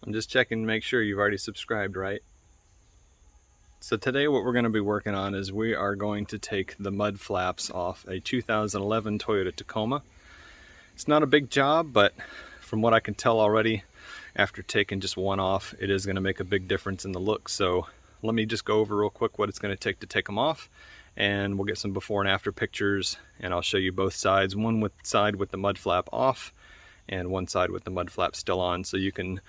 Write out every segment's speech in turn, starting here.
I'm just checking to make sure you've already subscribed, right? So today what we're going to be working on is we are going to take the mud flaps off a 2011 Toyota Tacoma. It's not a big job, but from what I can tell already, after taking just one off, it is going to make a big difference in the look. So let me just go over real quick what it's going to take them off, and we'll get some before and after pictures, and I'll show you both sides, one side with the mud flap off and one side with the mud flap still on, so you can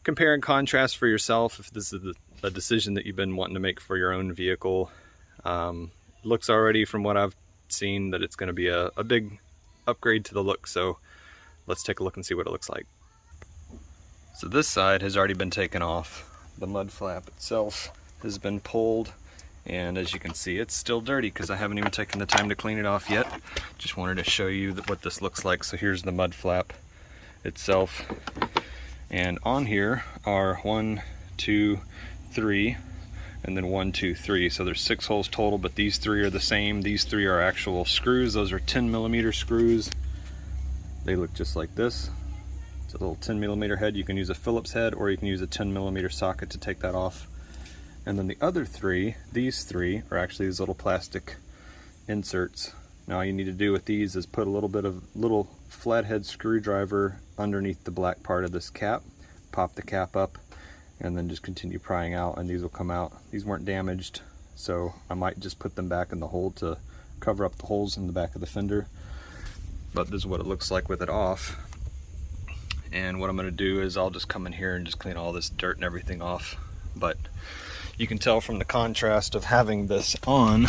compare and contrast for yourself if this is a decision that you've been wanting to make for your own vehicle. Looks already, from what I've seen, that it's going to be a big upgrade to the look, so let's take a look and see what it looks like. So this side has already been taken off. The mud flap itself has been pulled, and as you can see, it's still dirty because I haven't even taken the time to clean it off yet. Just wanted to show you what this looks like. So here's the mud flap itself, and on here are 1, 2, 3, and then 1, 2, 3. So there's 6 holes total, but these 3 are the same. These 3 are actual screws. Those are 10mm screws. They look just like this. It's a little 10mm head. You can use a Phillips head, or you can use a 10mm socket to take that off. And then the other 3, these 3, are actually these little plastic inserts. Now all you need to do with these is put a little bit of little flathead screwdriver underneath the black part of this cap, pop the cap up, and then just continue prying out, and these will come out. These weren't damaged, so I might just put them back in the hole to cover up the holes in the back of the fender. But this is what it looks like with it off. And what I'm going to do is I'll just come in here and just clean all this dirt and everything off. But you can tell from the contrast of having this on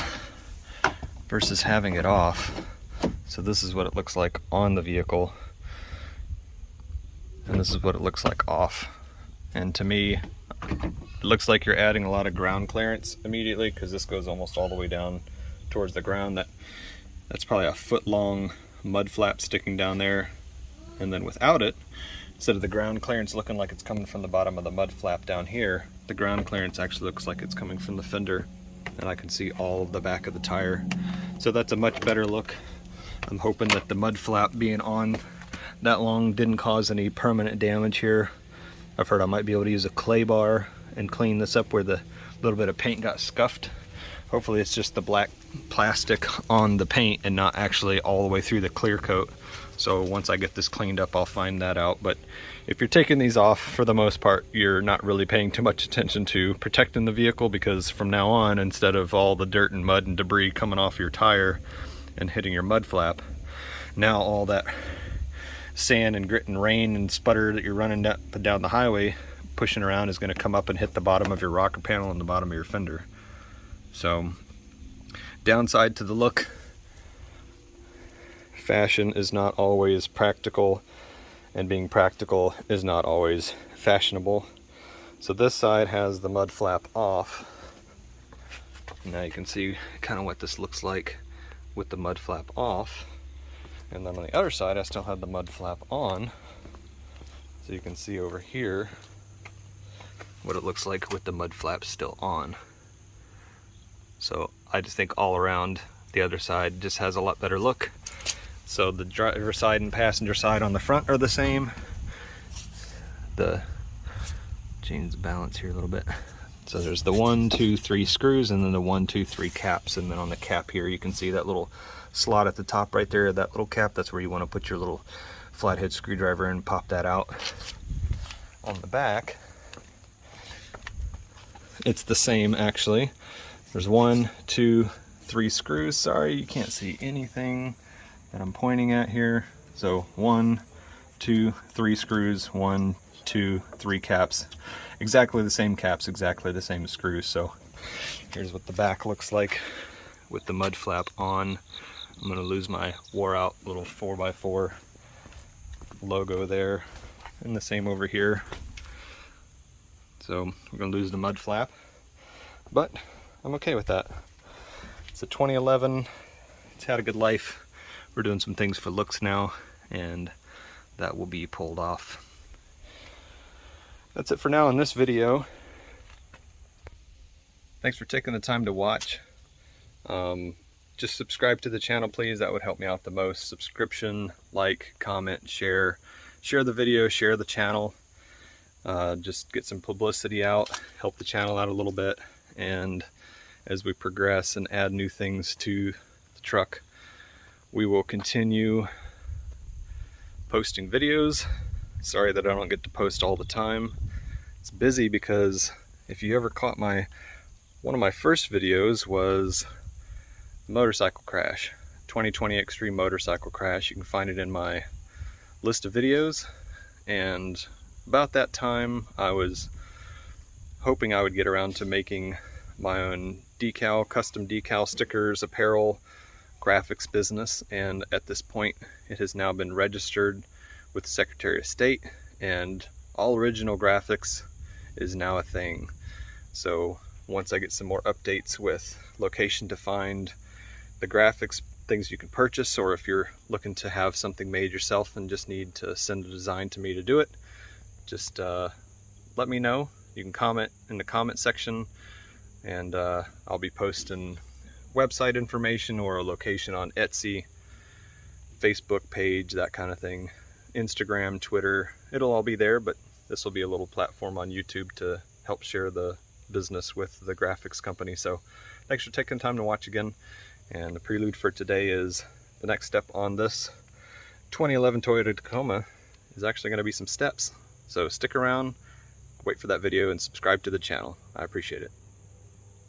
versus having it off. So this is what it looks like on the vehicle, and this is what it looks like off. And to me, it looks like you're adding a lot of ground clearance immediately, because this goes almost all the way down towards the ground. That's probably a foot long mud flap sticking down there. And then without it, instead of the ground clearance looking like it's coming from the bottom of the mud flap down here, the ground clearance actually looks like it's coming from the fender, and I can see all of the back of the tire. So that's a much better look. I'm hoping that the mud flap being on that long didn't cause any permanent damage here. I've heard I might be able to use a clay bar and clean this up where the little bit of paint got scuffed. Hopefully it's just the black plastic on the paint and not actually all the way through the clear coat. So once I get this cleaned up, I'll find that out. But if you're taking these off, for the most part, you're not really paying too much attention to protecting the vehicle, because from now on, instead of all the dirt and mud and debris coming off your tire and hitting your mud flap, now all that sand and grit and rain and sputter that you're running down the highway pushing around is going to come up and hit the bottom of your rocker panel and the bottom of your fender. So downside to the look: fashion is not always practical, and being practical is not always fashionable. So this side has the mud flap off. Now you can see kind of what this looks like with the mud flap off. And then on the other side, I still have the mud flap on. So you can see over here what it looks like with the mud flap still on. So I just think all around, the other side just has a lot better look. So the driver side and passenger side on the front are the same. Change the balance here a little bit. So there's the 1, 2, 3 screws, and then the 1, 2, 3 caps. And then on the cap here, you can see that little slot at the top right there, that little cap. That's where you want to put your little flathead screwdriver and pop that out. On the back, it's the same actually. There's 1, 2, 3 screws. Sorry, you can't see anything that I'm pointing at here. So 1, 2, 3 screws, 1, 2, 3 caps. Exactly the same caps, exactly the same screws. So here's what the back looks like with the mud flap on. I'm gonna lose my wore out little 4x4 logo there, and the same over here. So we're gonna lose the mud flap, but I'm okay with that. It's a 2011, it's had a good life. We're doing some things for looks now, and that will be pulled off. That's it for now in this video. Thanks for taking the time to watch. Just subscribe to the channel, please. That would help me out the most. Subscription, like, comment, share the video, share the channel. just get some publicity out, help the channel out a little bit, and as we progress and add new things to the truck, we will continue posting videos. Sorry that I don't get to post all the time. It's busy because if you ever caught one of my first videos was motorcycle crash, 2020 extreme motorcycle crash. You can find it in my list of videos, and about that time I was hoping I would get around to making my own custom decal stickers, apparel, graphics business, and at this point it has now been registered with the Secretary of State, and All Original Grafix is now a thing. So once I get some more updates with location to find the graphics, things you can purchase, or if you're looking to have something made yourself and just need to send a design to me to do it, just let me know. You can comment in the comment section, and I'll be posting website information or a location on Etsy, Facebook page, that kind of thing, Instagram, Twitter. It'll all be there, but this will be a little platform on YouTube to help share the business with the graphics company. So thanks for taking time to watch again. And the prelude for today is the next step on this 2011 Toyota Tacoma is actually going to be some steps. So stick around, wait for that video, and subscribe to the channel. I appreciate it.